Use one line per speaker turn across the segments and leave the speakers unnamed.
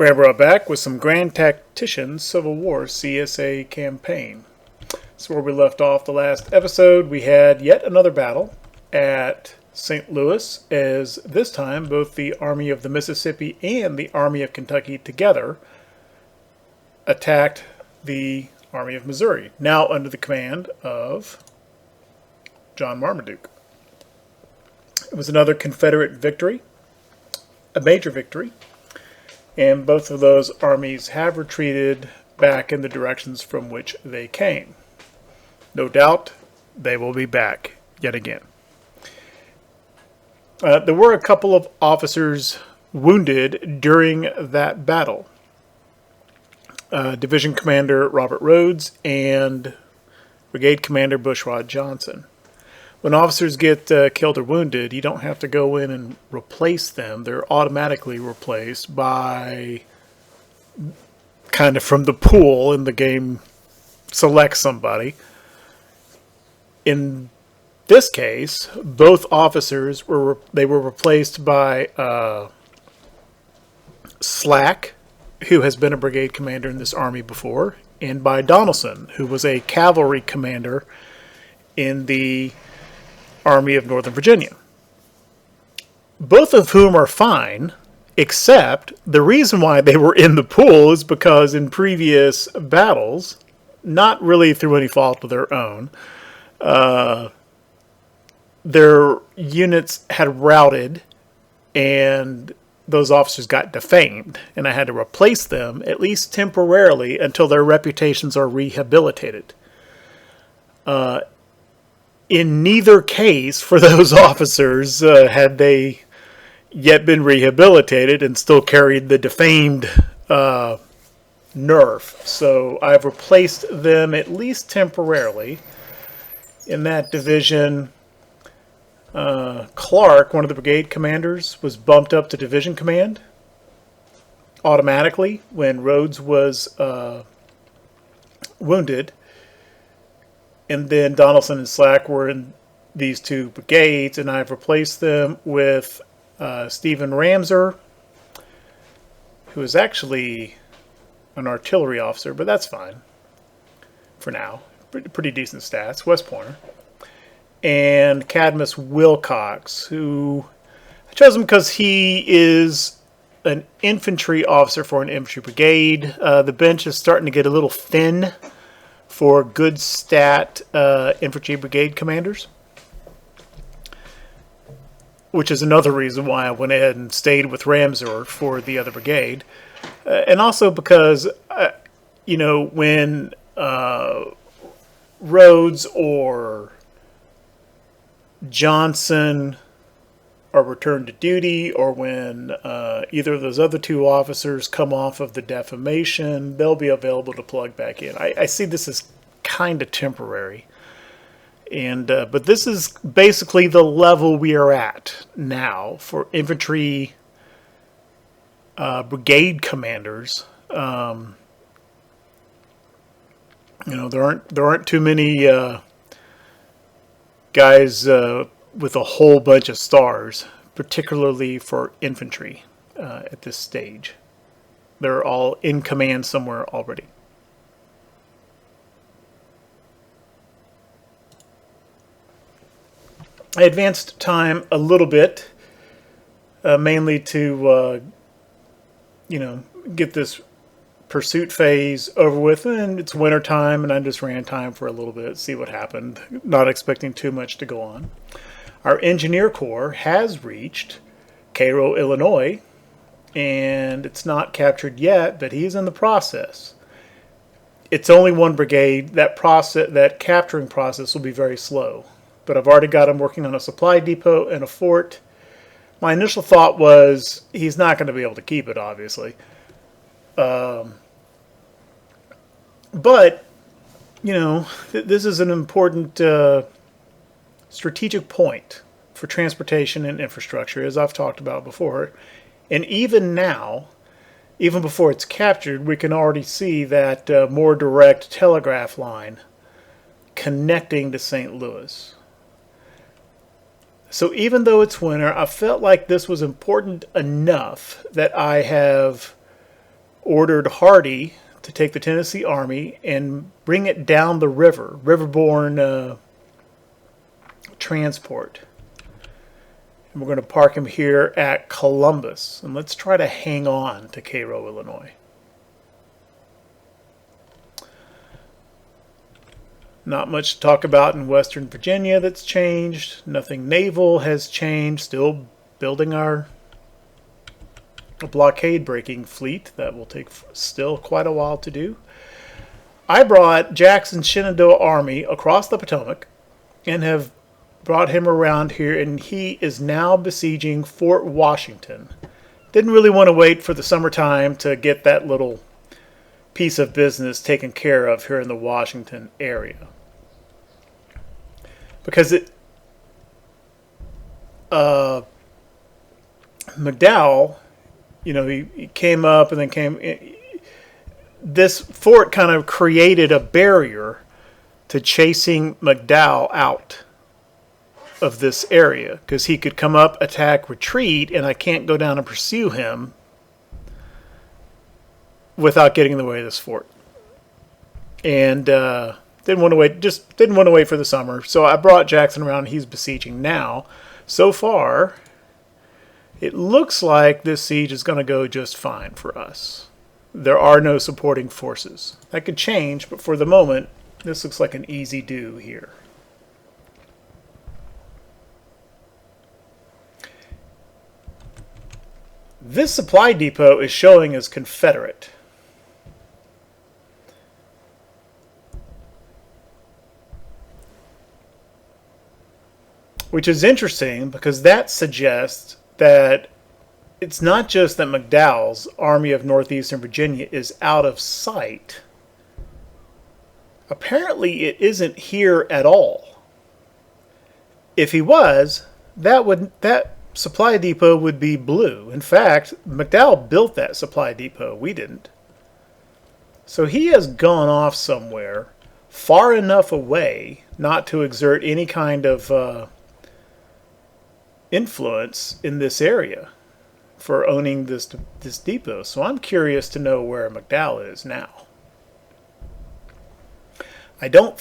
We're brought back with some Grand Tactician Civil War CSA campaign. So where we left off the last episode, we had yet another battle at St. Louis, as this time both the Army of the Mississippi and the Army of Kentucky together attacked the Army of Missouri, now under the command of John Marmaduke. It was another Confederate victory, a major victory, and both of those armies have retreated back in the directions from which they came. No doubt they will be back yet again. There were a couple of officers wounded during that battle. Division Commander Robert Rhodes and Brigade Commander Bushrod Johnson. When officers get killed or wounded, you don't have to go in and replace them. They're automatically replaced by kind of from the pool in the game, select somebody. In this case, both officers were replaced by Slack, who has been a brigade commander in this army before, and by Donaldson, who was a cavalry commander in the Army of Northern Virginia. Both of whom are fine, except the reason why they were in the pool is because in previous battles, not really through any fault of their own, their units had routed and those officers got defamed, and I had to replace them, at least temporarily, until their reputations are rehabilitated. In neither case for those officers had they yet been rehabilitated and still carried the defamed nerf. So I've replaced them at least temporarily. In that division, Clark, one of the brigade commanders, was bumped up to division command automatically when Rhodes was wounded. And then Donaldson and Slack were in these two brigades, and I've replaced them with Stephen Ramser, who is actually an artillery officer, but that's fine for now. Pretty decent stats, West Pointer. And Cadmus Wilcox, who I chose him because he is an infantry officer for an infantry brigade. The bench is starting to get a little thin for good stat infantry brigade commanders, which is another reason why I went ahead and stayed with Ramser for the other brigade. And also because, when Rhodes or Johnson are returned to duty, or when either of those other two officers come off of the defamation, they'll be available to plug back in. I see this as kind of temporary, and but this is basically the level we are at now for infantry brigade commanders. There aren't too many guys with a whole bunch of stars, particularly for infantry at this stage. They're all in command somewhere already. I advanced time a little bit, mainly to, get this pursuit phase over with, and it's winter time, and I just ran time for a little bit, see what happened, not expecting too much to go on. Our engineer corps has reached Carroll, Illinois, and it's not captured yet, but he's in the process. It's only one brigade. That capturing process will be very slow, but I've already got him working on a supply depot and a fort. My initial thought was he's not going to be able to keep it, obviously. But, this is an important strategic point for transportation and infrastructure, as I've talked about before. And even now, even before it's captured, we can already see that more direct telegraph line connecting to St. Louis. So even though it's winter, I felt like this was important enough that I have ordered Hardee to take the Tennessee Army and bring it down the river, riverborne transport. And we're going to park him here at Columbus. And let's try to hang on to Carroll, Illinois. Not much to talk about in Western Virginia that's changed. Nothing naval has changed. Still building our blockade breaking fleet. That will take still quite a while to do. I brought Jackson's Shenandoah Army across the Potomac and have brought him around here, and he is now besieging Fort Washington. Didn't really want to wait for the summertime to get that little piece of business taken care of here in the Washington area. Because McDowell, he came up and then this fort kind of created a barrier to chasing McDowell out of this area, because he could come up, attack, retreat, and I can't go down and pursue him without getting in the way of this fort. And didn't want to wait for the summer. So I brought Jackson around. He's besieging now. So far, it looks like this siege is going to go just fine for us. There are no supporting forces. That could change, but for the moment, this looks like an easy do here. This supply depot is showing as Confederate. Which is interesting because that suggests that it's not just that McDowell's Army of Northeastern Virginia is out of sight. Apparently it isn't here at all. If he was, that supply depot would be blue. In fact, McDowell built that supply depot. We didn't. So he has gone off somewhere far enough away not to exert any kind of influence in this area for owning this depot. So I'm curious to know where McDowell is now. I don't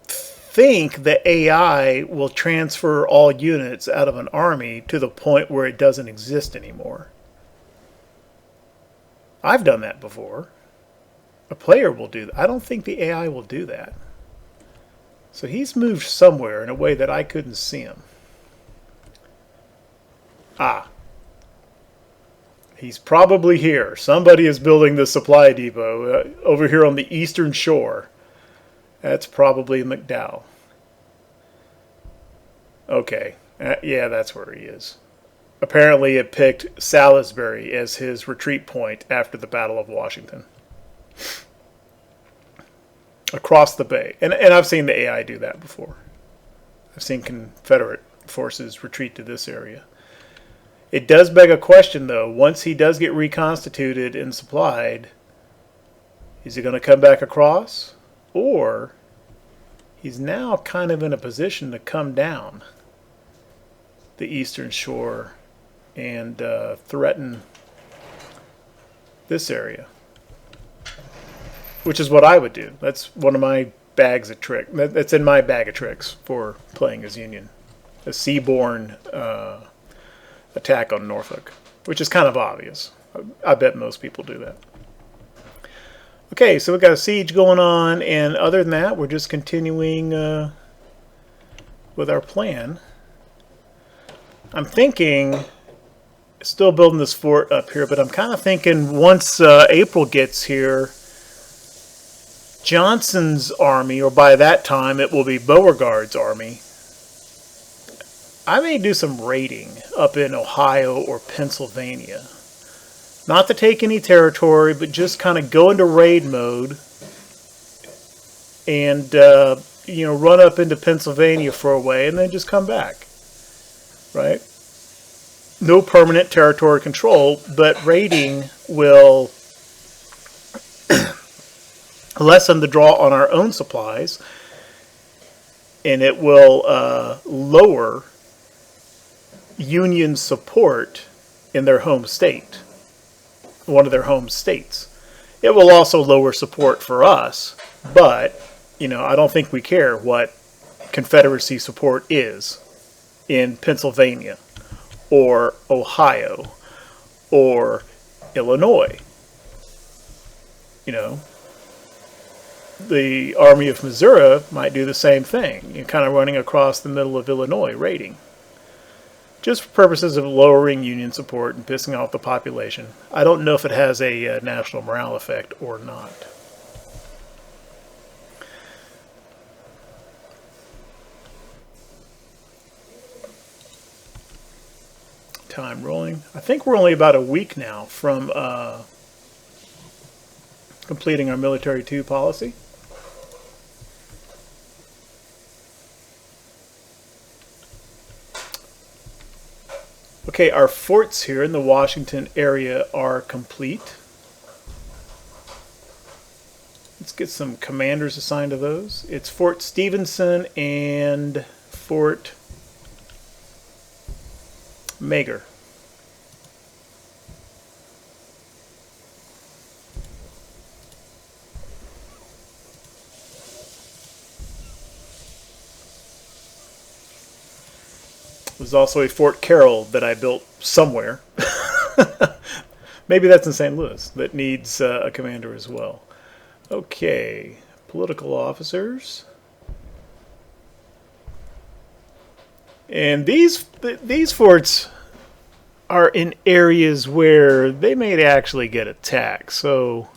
think the AI will transfer all units out of an army to the point where it doesn't exist anymore. I've done that before. A player will do that. I don't think the AI will do that. So he's moved somewhere in a way that I couldn't see him. He's probably here. Somebody is building the supply depot over here on the eastern shore. That's probably McDowell. Okay. Yeah, that's where he is. Apparently it picked Salisbury as his retreat point after the Battle of Washington. Across the bay. And I've seen the AI do that before. I've seen Confederate forces retreat to this area. It does beg a question, though. Once he does get reconstituted and supplied, is he going to come back across? Or he's now kind of in a position to come down the eastern shore and threaten this area, which is what I would do. That's one of my bags of tricks. That's in my bag of tricks for playing as Union. A seaborne attack on Norfolk, which is kind of obvious. I bet most people do that. Okay, so we've got a siege going on, and other than that, we're just continuing with our plan. I'm thinking, still building this fort up here, but I'm kind of thinking once April gets here, Johnson's army, or by that time it will be Beauregard's army, I may do some raiding up in Ohio or Pennsylvania. Not to take any territory, but just kind of go into raid mode and, run up into Pennsylvania for a way and then just come back. Right? No permanent territory control, but raiding will lessen the draw on our own supplies, and it will lower Union support in their home state. one of their home states. It will also lower support for us, but I don't think we care what Confederacy support is in Pennsylvania or Ohio or Illinois. The Army of Missouri might do the same thing. You're kind of running across the middle of Illinois raiding. Just for purposes of lowering Union support and pissing off the population. I don't know if it has a national morale effect or not. Time rolling. I think we're only about a week now from completing our Military 2 policy. Okay, our forts here in the Washington area are complete. Let's get some commanders assigned to those. It's Fort Stevenson and Fort Mager. There's also a Fort Carroll that I built somewhere. Maybe that's in St. Louis that needs a commander as well. Okay, political officers. And these forts are in areas where they may actually get attacked. So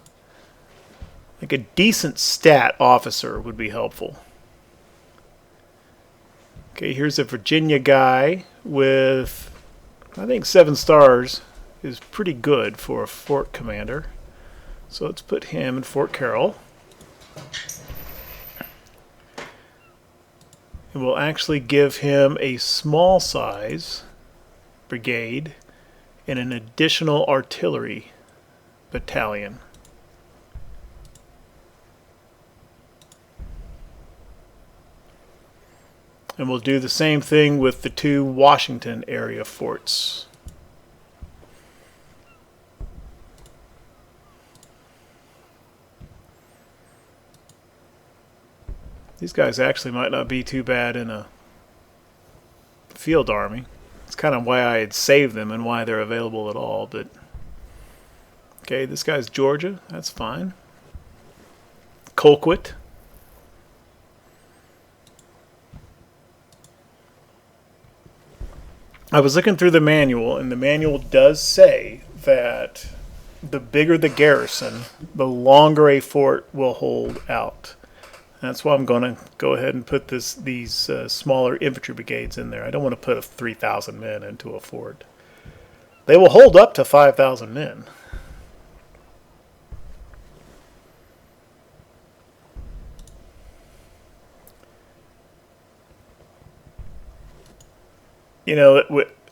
like a decent stat officer would be helpful. Okay, here's a Virginia guy with, I think 7 stars is pretty good for a fort commander. So let's put him in Fort Carroll. And we'll actually give him a small size brigade and an additional artillery battalion. And we'll do the same thing with the 2 Washington area forts. These guys actually might not be too bad in a field army. It's kind of why I had saved them and why they're available at all. But okay, this guy's Georgia. That's fine. Colquitt. I was looking through the manual, and the manual does say that the bigger the garrison, the longer a fort will hold out. That's why I'm going to go ahead and put these smaller infantry brigades in there. I don't want to put 3,000 men into a fort. They will hold up to 5,000 men.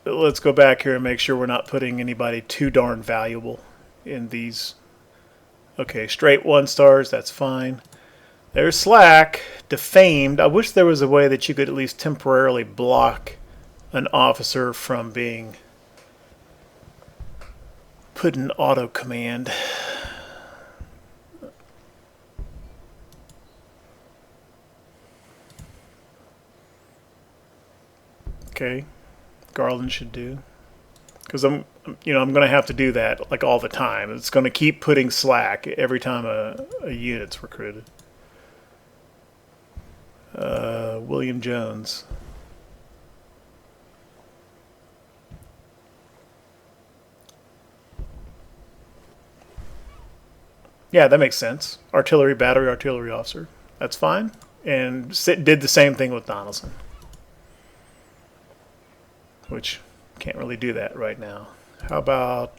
Let's go back here and make sure we're not putting anybody too darn valuable in these. Okay, straight 1 stars, that's fine. There's Slack, defamed. I wish there was a way that you could at least temporarily block an officer from being put in auto command. Okay. Garland should do, because I'm going to have to do that like all the time. It's going to keep putting slack every time a unit's recruited. William Jones. Yeah, that makes sense. Artillery, battery, artillery officer. That's fine. And did the same thing with Donaldson, which can't really do that right now. How about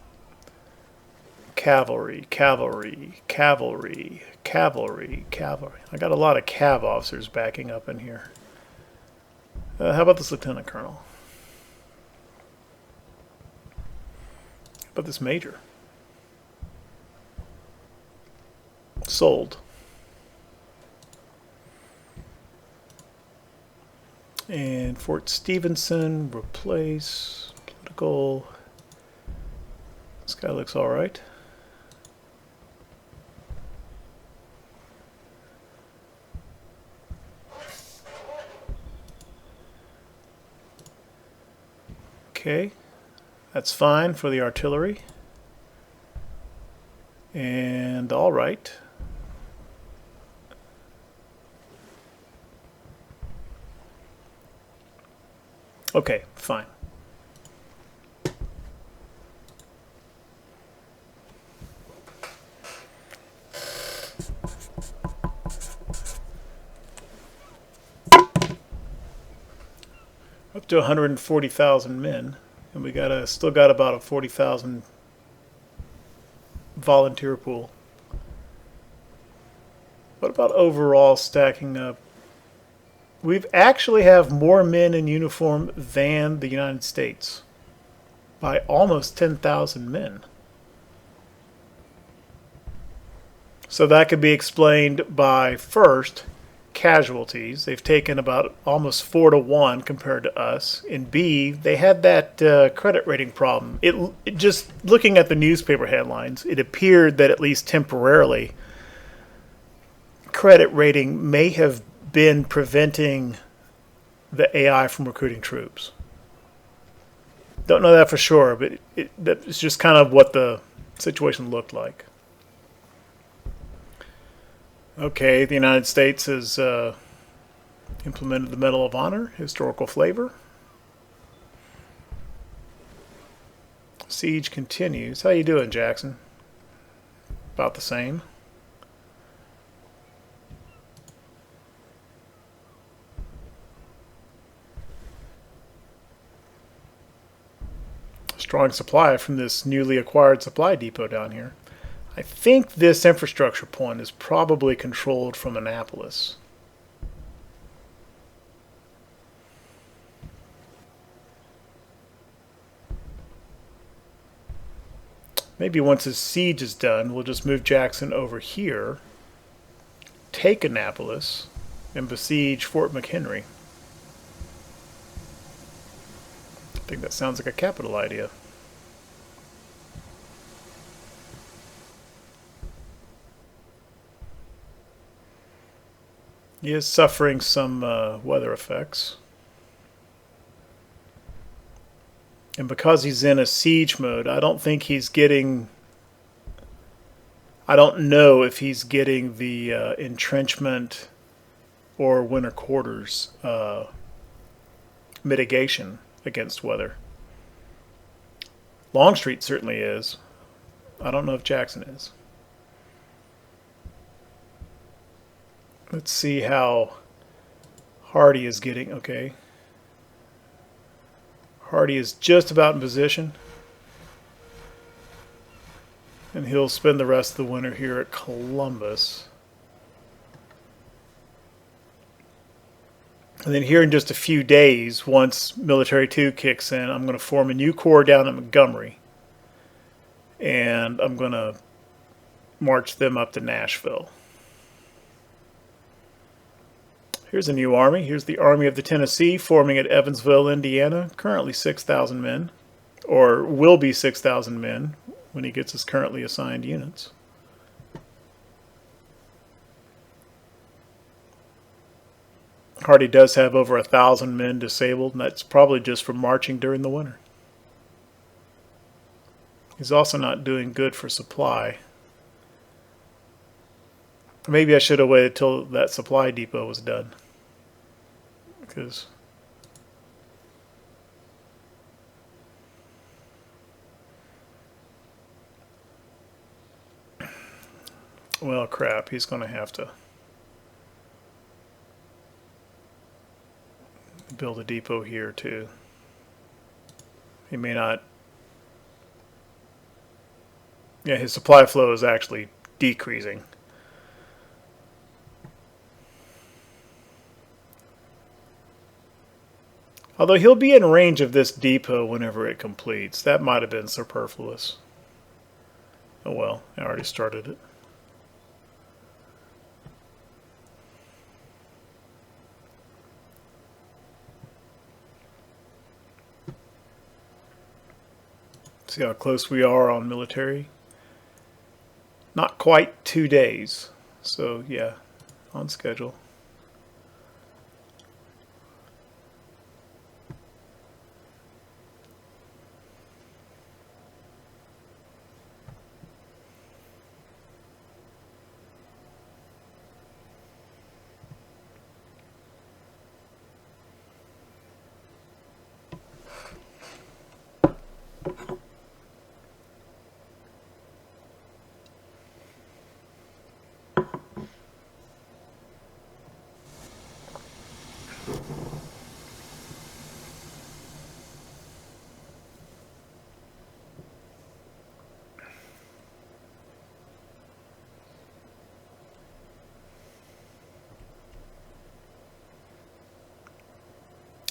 cavalry, cavalry, cavalry, cavalry, cavalry? I got a lot of cav officers backing up in here. How about this lieutenant colonel? How about this major? Sold. And Fort Stevenson, replace, political. This guy looks all right. Okay, that's fine for the artillery. And all right. Okay, fine. Up to 140,000 men, and we still got about a 40,000 volunteer pool. What about overall stacking up? We actually have more men in uniform than the United States by almost 10,000 men. So that could be explained by, first, casualties. They've taken about almost 4 to 1 compared to us. And B, they had that credit rating problem. It just looking at the newspaper headlines, it appeared that at least temporarily, credit rating may have been preventing the AI from recruiting troops. Don't know that for sure, but that's just kind of what the situation looked like. Okay, the United States has implemented the Medal of Honor, historical flavor. Siege continues. How you doing, Jackson? About the same. Strong supply from this newly acquired supply depot down here. I think this infrastructure point is probably controlled from Annapolis. Maybe once his siege is done, we'll just move Jackson over here, take Annapolis, and besiege Fort McHenry. I think that sounds like a capital idea. He is suffering some weather effects. And because he's in a siege mode, I don't think he's getting... I don't know if he's getting the entrenchment or winter quarters mitigation against weather. Longstreet certainly is. I don't know if Jackson is. Let's see how Hardy is getting. Okay. Hardy is just about in position. And he'll spend the rest of the winter here at Columbus. And then here in just a few days, once Military 2 kicks in, I'm going to form a new corps down at Montgomery. And I'm going to march them up to Nashville. Here's a new army. Here's the Army of the Tennessee forming at Evansville, Indiana. Currently 6,000 men, or will be 6,000 men when he gets his currently assigned units. Hardy does have over 1,000 men disabled, and that's probably just from marching during the winter. He's also not doing good for supply. Maybe I should have waited till that supply depot was done. Because well, crap, he's going to have to build a depot here too. He may not. Yeah, his supply flow is actually decreasing. Although he'll be in range of this depot whenever it completes. That might have been superfluous. Oh well, I already started it. See how close we are on military? Not quite 2 days. So yeah, on schedule.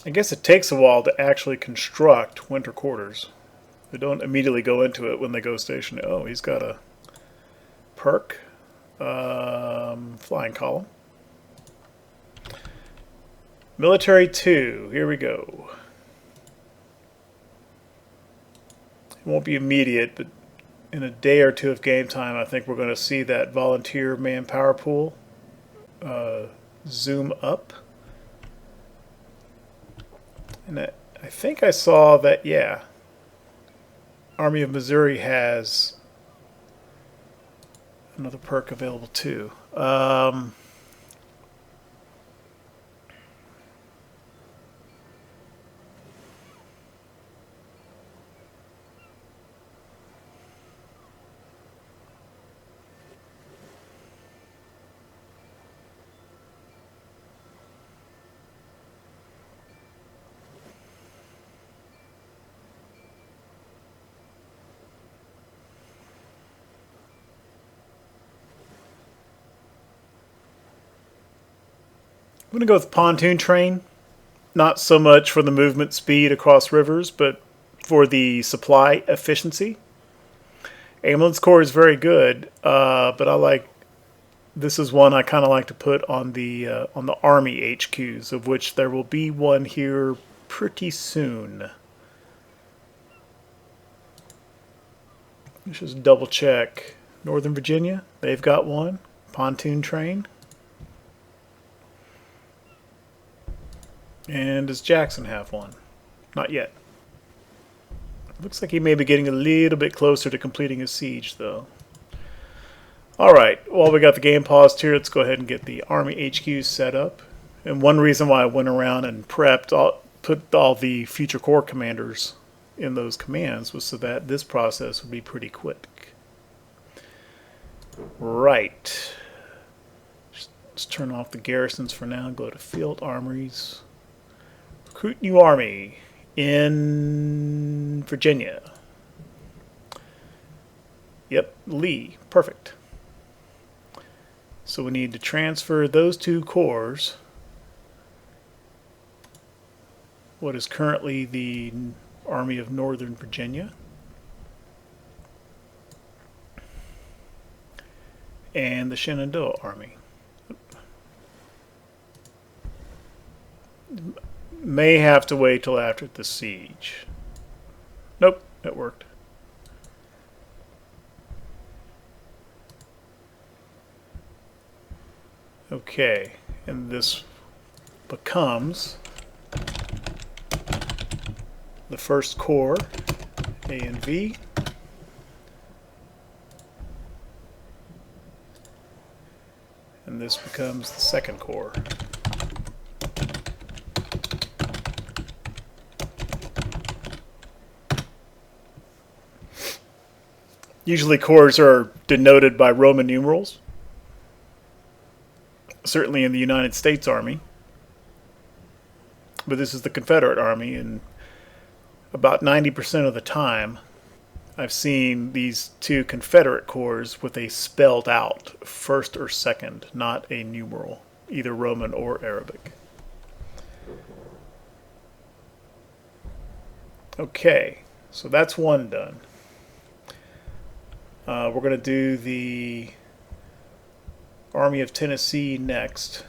I guess it takes a while to actually construct winter quarters. They don't immediately go into it when they go stationary. Oh, he's got a perk. Flying column. Military 2. Here we go. It won't be immediate, but in a day or two of game time, I think we're going to see that volunteer manpower pool zoom up. And I think I saw that, yeah, Army of Missouri has another perk available too. I'm going to go with pontoon train. Not so much for the movement speed across rivers, but for the supply efficiency. Ambulance Corps is very good, but I like this is one I kind of like to put on the Army HQs, of which there will be one here pretty soon. Let's just double check. Northern Virginia, they've got one. Pontoon train. And does Jackson have one? Not yet. Looks like he may be getting a little bit closer to completing his siege, though. Alright, while we got the game paused here, let's go ahead and get the Army HQs set up. And one reason why I went around and put all the future corps commanders in those commands was so that this process would be pretty quick. Right. Let's turn off the garrisons for now, go to field armories. Recruit new army in Virginia. Yep, Lee. Perfect. So we need to transfer those two corps. What is currently the Army of Northern Virginia. And the Shenandoah Army. May have to wait till after the siege. Nope, it worked. Okay, and this becomes the first corps, A and V. And this becomes the second corps. Usually corps are denoted by Roman numerals, certainly in the United States Army. But this is the Confederate Army, and about 90% of the time I've seen these two Confederate corps with a spelled out first or second, not a numeral, either Roman or Arabic. Okay, so that's one done. We're going to do the Army of Tennessee next.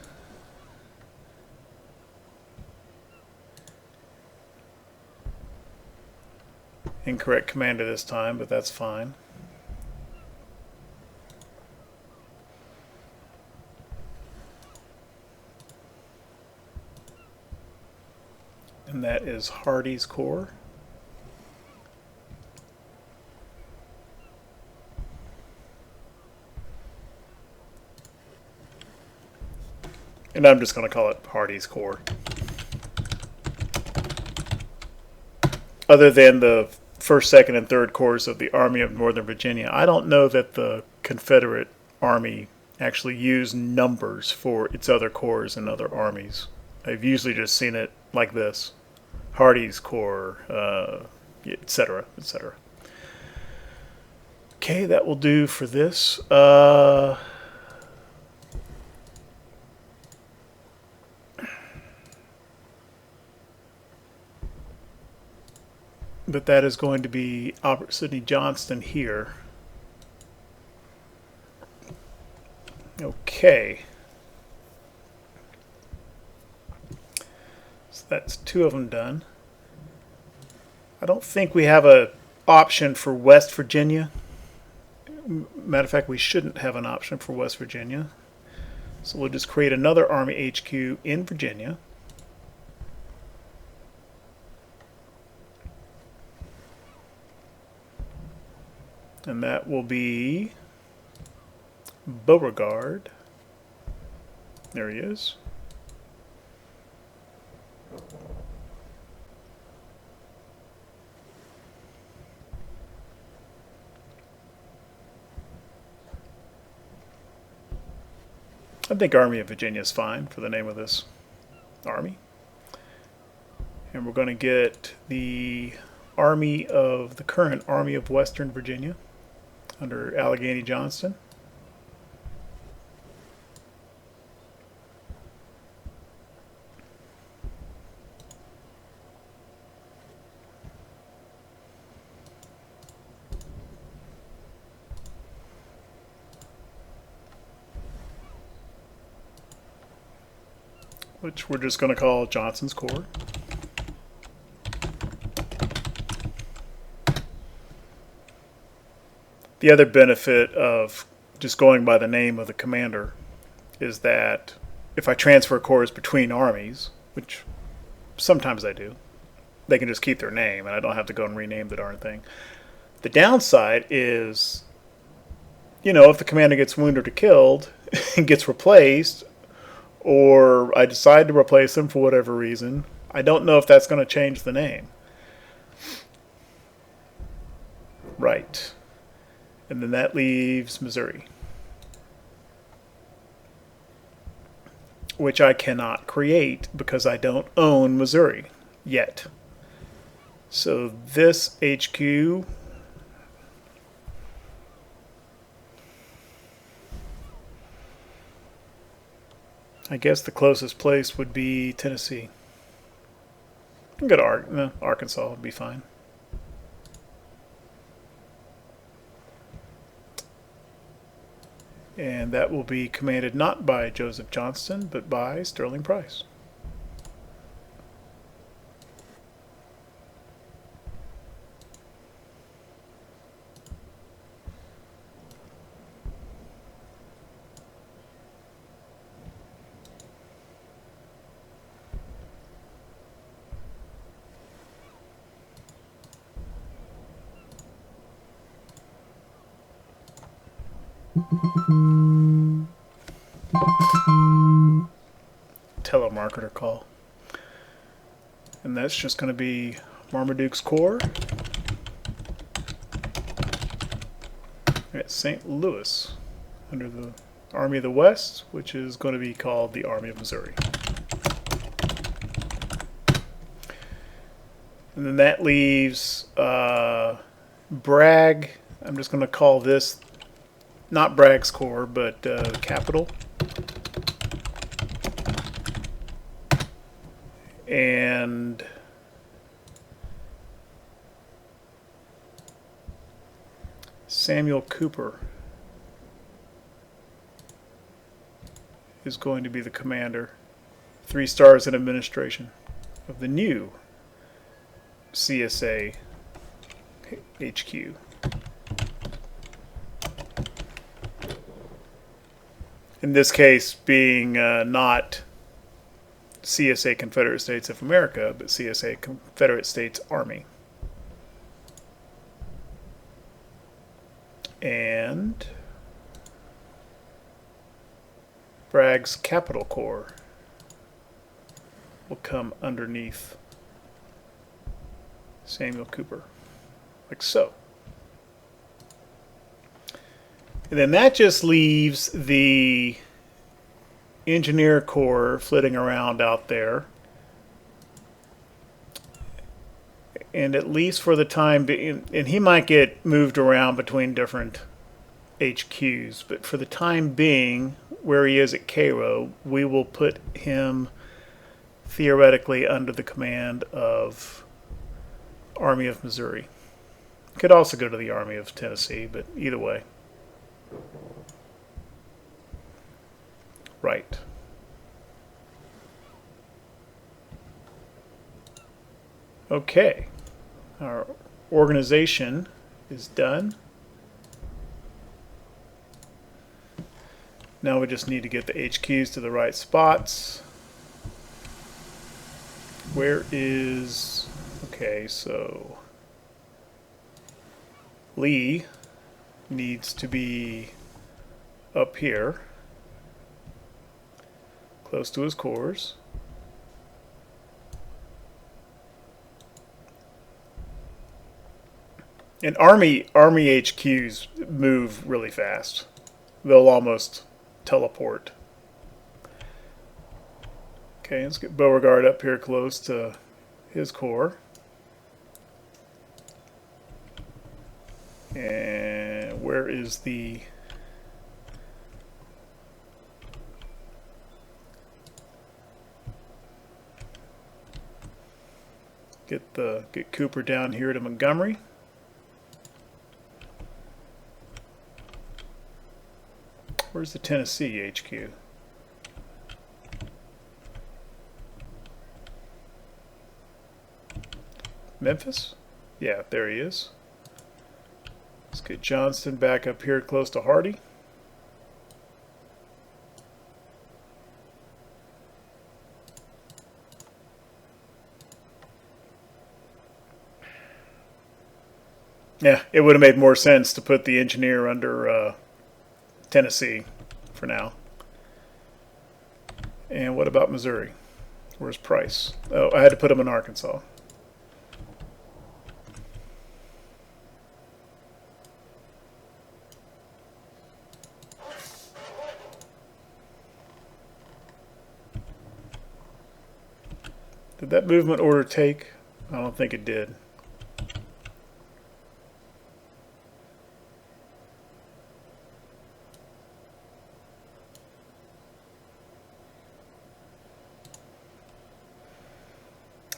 Incorrect commander this time, but that's fine. And that is Hardee's Corps. And I'm just going to call it Hardee's Corps. Other than the first, second, and third corps of the Army of Northern Virginia, I don't know that the Confederate Army actually used numbers for its other corps and other armies. I've usually just seen it like this. Hardee's Corps, etc., etc. Okay, that will do for this. but that is going to be Albert Sidney Johnston here. Okay. So that's 2 of them done. I don't think we have an option for West Virginia. Matter of fact, we shouldn't have an option for West Virginia. So we'll just create another Army HQ in Virginia. And that will be Beauregard. There he is. I think Army of Virginia is fine for the name of this army. And we're going to get the current Army of Western Virginia under Allegheny Johnston. Which we're just going to call Johnson's Corps. The other benefit of just going by the name of the commander is that if I transfer corps between armies, which sometimes I do, they can just keep their name and I don't have to go and rename the darn thing. The downside is, if the commander gets wounded or killed and gets replaced, or I decide to replace them for whatever reason, I don't know if that's going to change the name. Right. And then that leaves Missouri, which I cannot create because I don't own Missouri yet. So this HQ I guess the closest place would be Tennessee. I can go to Arkansas would be fine. And that will be commanded not by Joseph Johnston, but by Sterling Price. Telemarketer call. And that's just going to be Marmaduke's Corps at St. Louis under the Army of the West, which is going to be called the Army of Missouri. And then that leaves Bragg. I'm just going to call this not Bragg's Corps, but Capital. And Samuel Cooper is going to be the commander, 3 stars in administration, of the new CSA HQ. In this case, being not CSA Confederate States of America, but CSA Confederate States Army. And Bragg's Capital Corps will come underneath Samuel Cooper, like so. And then that just leaves the Engineer Corps flitting around out there. And at least for the time being, and he might get moved around between different HQs, but for the time being, where he is at Carroll, we will put him theoretically under the command of Army of Missouri. Could also go to the Army of Tennessee, but either way. Right. Okay. Our organization is done. Now we just need to get the HQs to the right spots. Where is... Okay, so... Lee needs to be up here, close to his cores. And Army HQs move really fast. They'll almost teleport. Okay, let's get Beauregard up here close to his core. And where is the... Get Cooper down here to Montgomery. Where's the Tennessee HQ? Memphis? Yeah, there he is. Let's get Johnston back up here close to Hardy. Yeah, it would have made more sense to put the engineer under Tennessee for now. And what about Missouri? Where's Price? Oh, I had to put him in Arkansas. Did that movement order take? I don't think it did.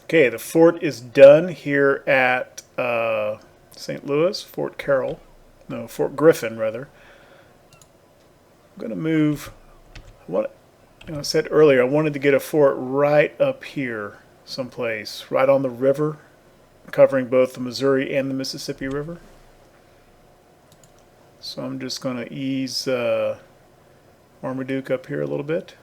Okay, the fort is done here at St. Louis, Fort Carroll. No, Fort Griffin, rather. I'm going to move. I said earlier, I wanted to get a fort right up here someplace, right on the river, covering both the Missouri and the Mississippi River. So I'm just going to ease Marmaduke up here a little bit.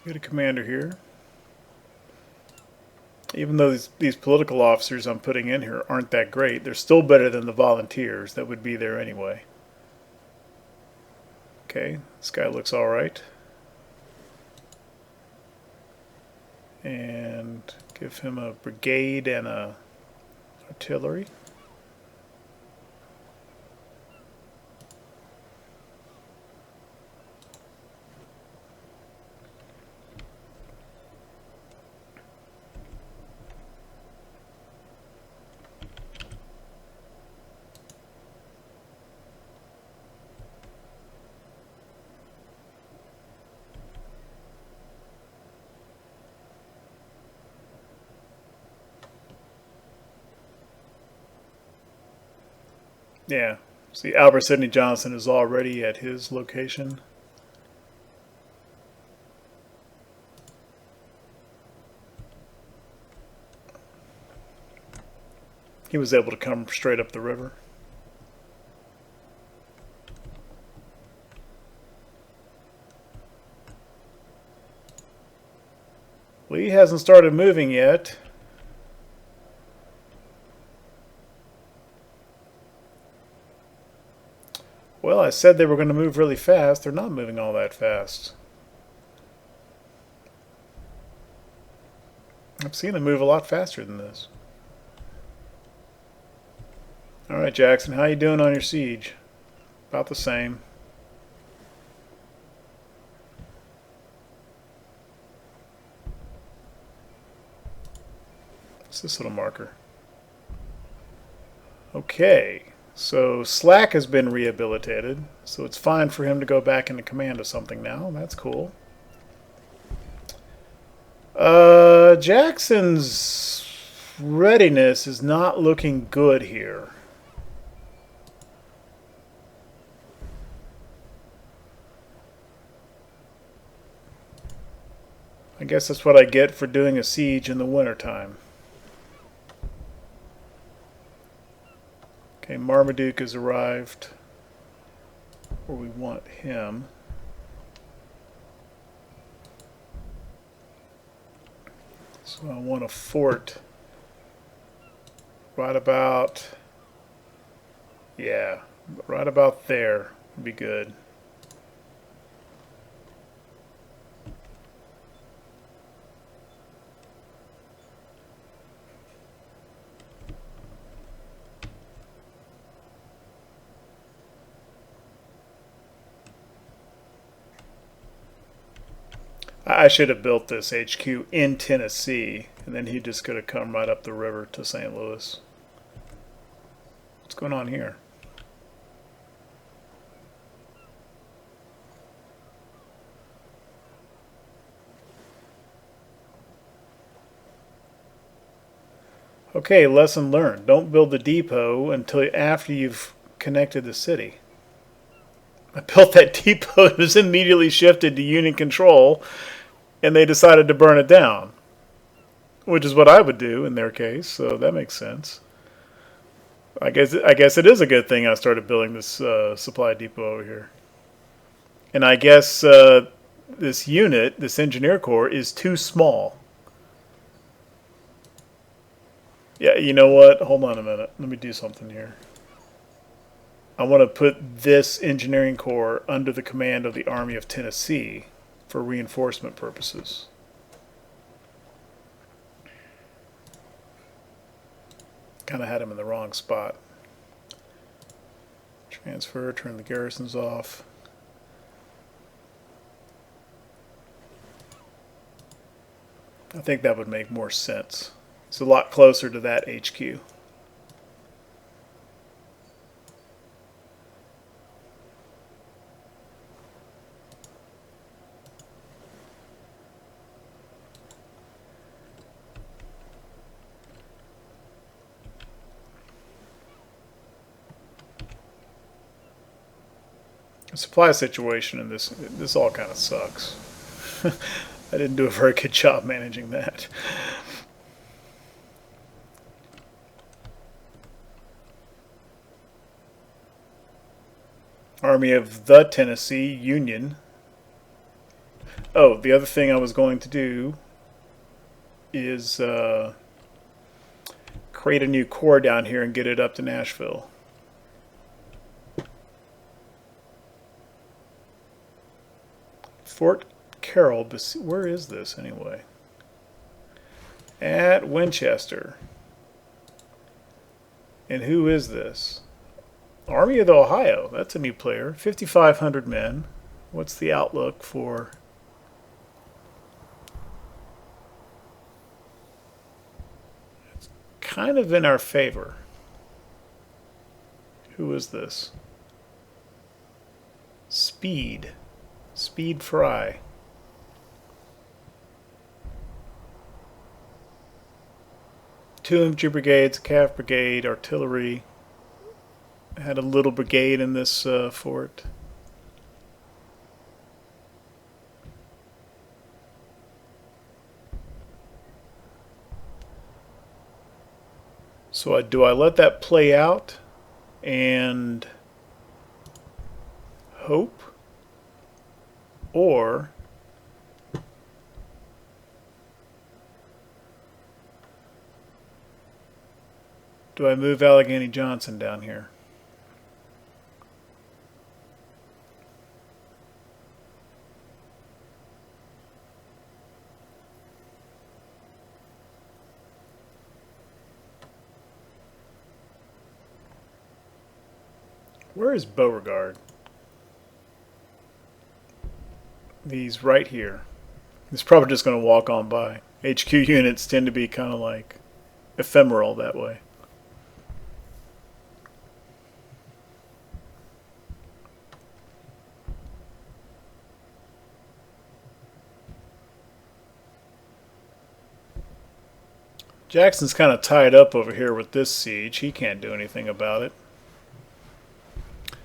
Get a commander here. Even though these political officers I'm putting in here aren't that great, they're still better than the volunteers that would be there anyway. Okay, this guy looks all right. And give him a brigade and a artillery. Yeah, see, Albert Sidney Johnson is already at his location. He was able to come straight up the river. Lee hasn't started moving yet. Well, I said they were going to move really fast. They're not moving all that fast. I've seen them move a lot faster than this. Alright, Jackson, how you doing on your siege? About the same. What's this little marker? Okay, so Slack has been rehabilitated, so it's fine for him to go back into command of something now. That's cool. Jackson's readiness is not looking good here. I guess that's what I get for doing a siege in the wintertime. Okay, Marmaduke has arrived where we want him. So I want a fort right about, yeah, right about there would be good. I should have built this HQ in Tennessee, and then he just could have come right up the river to St. Louis. What's going on here? Okay, lesson learned. Don't build the depot until after you've connected the city. I built that depot and it was immediately shifted to Union control, and they decided to burn it down, which is what I would do in their case. So that makes sense. I guess it is a good thing I started building this supply depot over here, and I guess this unit, this engineer corps, is too small. Yeah, you know what? Hold on a minute. Let me do something here. I want to put this engineering corps under the command of the Army of Tennessee for reinforcement purposes. Kind of had him in the wrong spot. Transfer, turn the garrisons off. I think that would make more sense. It's a lot closer to that HQ. The supply situation in this all kind of sucks. I didn't do a very good job managing that. Army of the Tennessee Union. Oh, the other thing I was going to do is create a new corps down here and get it up to Nashville. Fort Carroll, where is this anyway? At Winchester. And who is this? Army of the Ohio. That's a new player. 5,500 men. What's the outlook for? It's kind of in our favor. Who is this? Speed. Speed Fry. Two infantry brigades, a cav brigade, artillery. I had a little brigade in this fort. So do I let that play out and hope? Or do I move Allegheny Johnson down here? Where is Beauregard? He's right here. He's probably just going to walk on by. HQ units tend to be kind of like ephemeral that way. Jackson's kind of tied up over here with this siege. He can't do anything about it.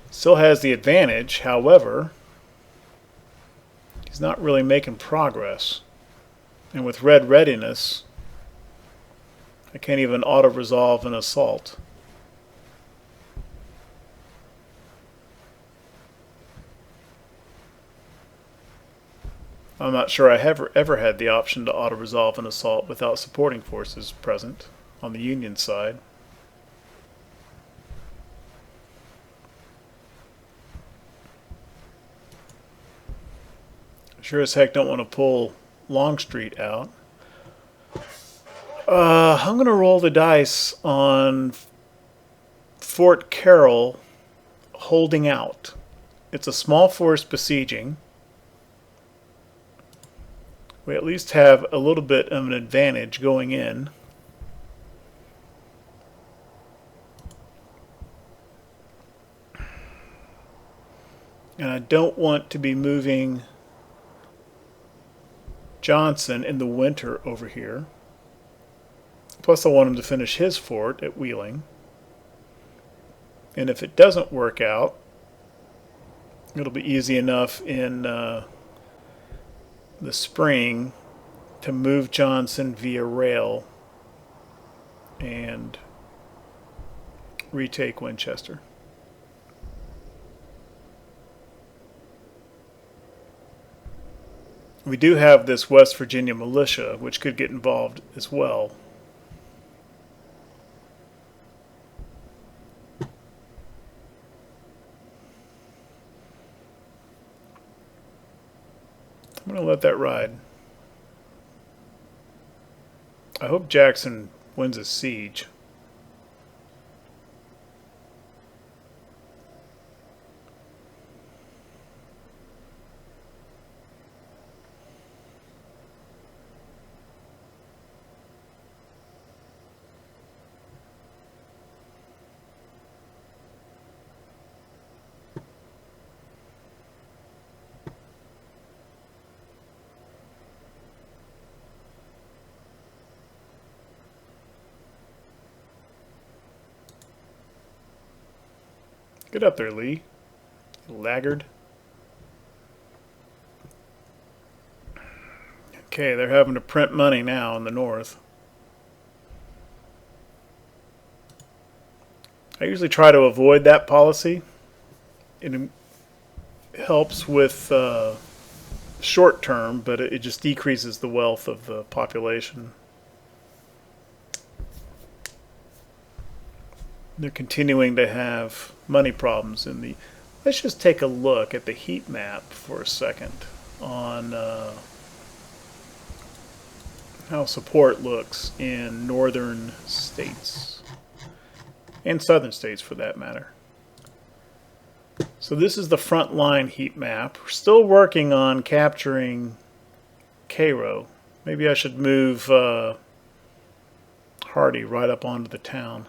Still has the advantage, however, he's not really making progress. And with red readiness, I can't even auto-resolve an assault. I'm not sure I have ever had the option to auto-resolve an assault without supporting forces present on the Union side. Sure as heck don't want to pull Longstreet out. I'm going to roll the dice on Fort Carroll holding out. It's a small force besieging. We at least have a little bit of an advantage going in. And I don't want to be moving Johnson in the winter over here. Plus I want him to finish his fort at Wheeling. And if it doesn't work out, it'll be easy enough in the spring to move Johnson via rail and retake Winchester. We do have this West Virginia militia, which could get involved as well. I'm going to let that ride. I hope Jackson wins a siege. Get up there, Lee. Laggard. Okay, they're having to print money now in the north. I usually try to avoid that policy. It helps with short term, but it just decreases the wealth of the population. They're continuing to have money problems in the... Let's just take a look at the heat map for a second on how support looks in northern states and southern states for that matter. So this is the front line heat map. We're still working on capturing Carroll. Maybe I should move Hardy right up onto the town.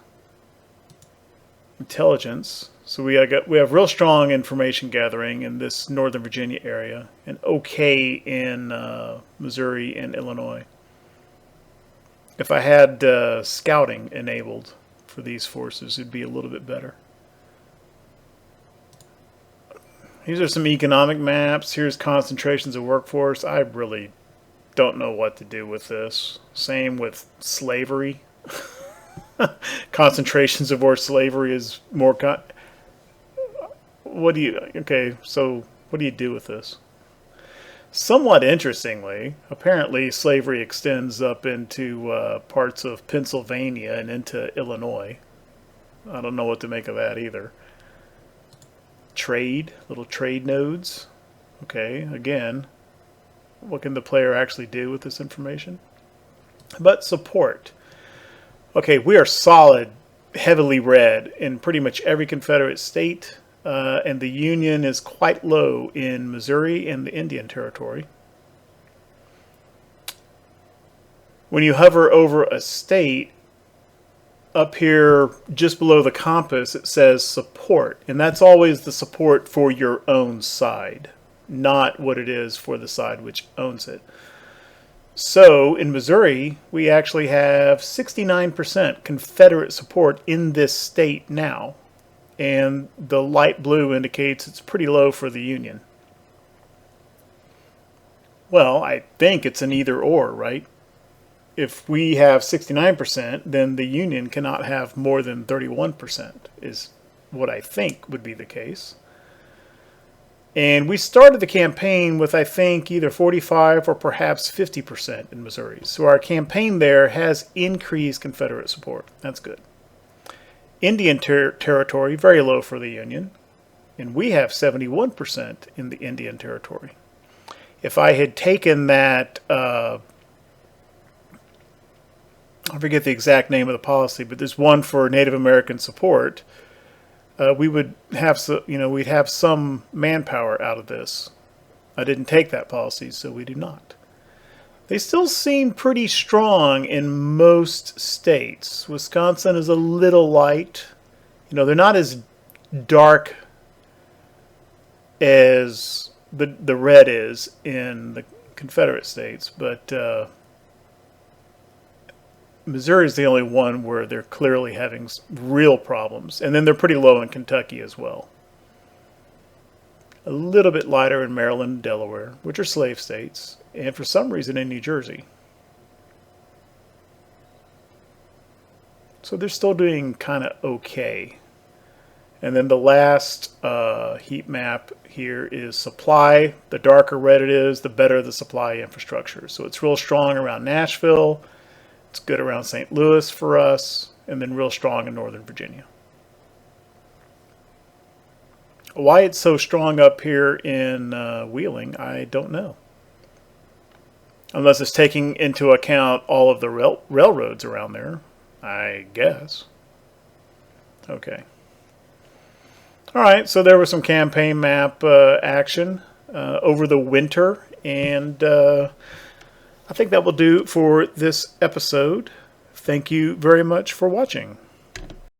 Intelligence. So we have real strong information gathering in this Northern Virginia area, and okay in Missouri and Illinois. If I had scouting enabled for these forces, it'd be a little bit better. These are some economic maps. Here's concentrations of workforce. I really don't know what to do with this. Same with slavery. Concentrations of war slavery is more... What do you... Okay, so what do you do with this? Somewhat interestingly, apparently slavery extends up into parts of Pennsylvania and into Illinois. I don't know what to make of that either. Trade, little trade nodes. Okay, again, what can the player actually do with this information? But support. Okay, we are solid, heavily red in pretty much every Confederate state, and the Union is quite low in Missouri and the Indian Territory. When you hover over a state, up here just below the compass, it says support. And that's always the support for your own side, not what it is for the side which owns it. So in Missouri, we actually have 69% Confederate support in this state now. And the light blue indicates it's pretty low for the Union. Well, I think it's an either or, right? If we have 69%, then the Union cannot have more than 31%, is what I think would be the case. And we started the campaign with, I think, either 45 or perhaps 50% in Missouri. So our campaign there has increased Confederate support. That's good. Indian territory, very low for the Union. And we have 71% in the Indian territory. If I had taken that, I forget the exact name of the policy, but there's one for Native American support. We would have, we'd have some manpower out of this. I didn't take that policy, so we do not. They still seem pretty strong in most states. Wisconsin is a little light. They're not as dark as the red is in the Confederate states, but Missouri is the only one where they're clearly having real problems. And then they're pretty low in Kentucky as well. A little bit lighter in Maryland and Delaware, which are slave states, and for some reason in New Jersey. So they're still doing kind of okay. And then the last heat map here is supply. The darker red it is, the better the supply infrastructure. So it's real strong around Nashville. It's good around St. Louis for us, and then real strong in Northern Virginia. Why it's so strong up here in Wheeling, I don't know. Unless it's taking into account all of the railroads around there, I guess. Okay. All right, so there was some campaign map action over the winter, and I think that will do for this episode. Thank you very much for watching.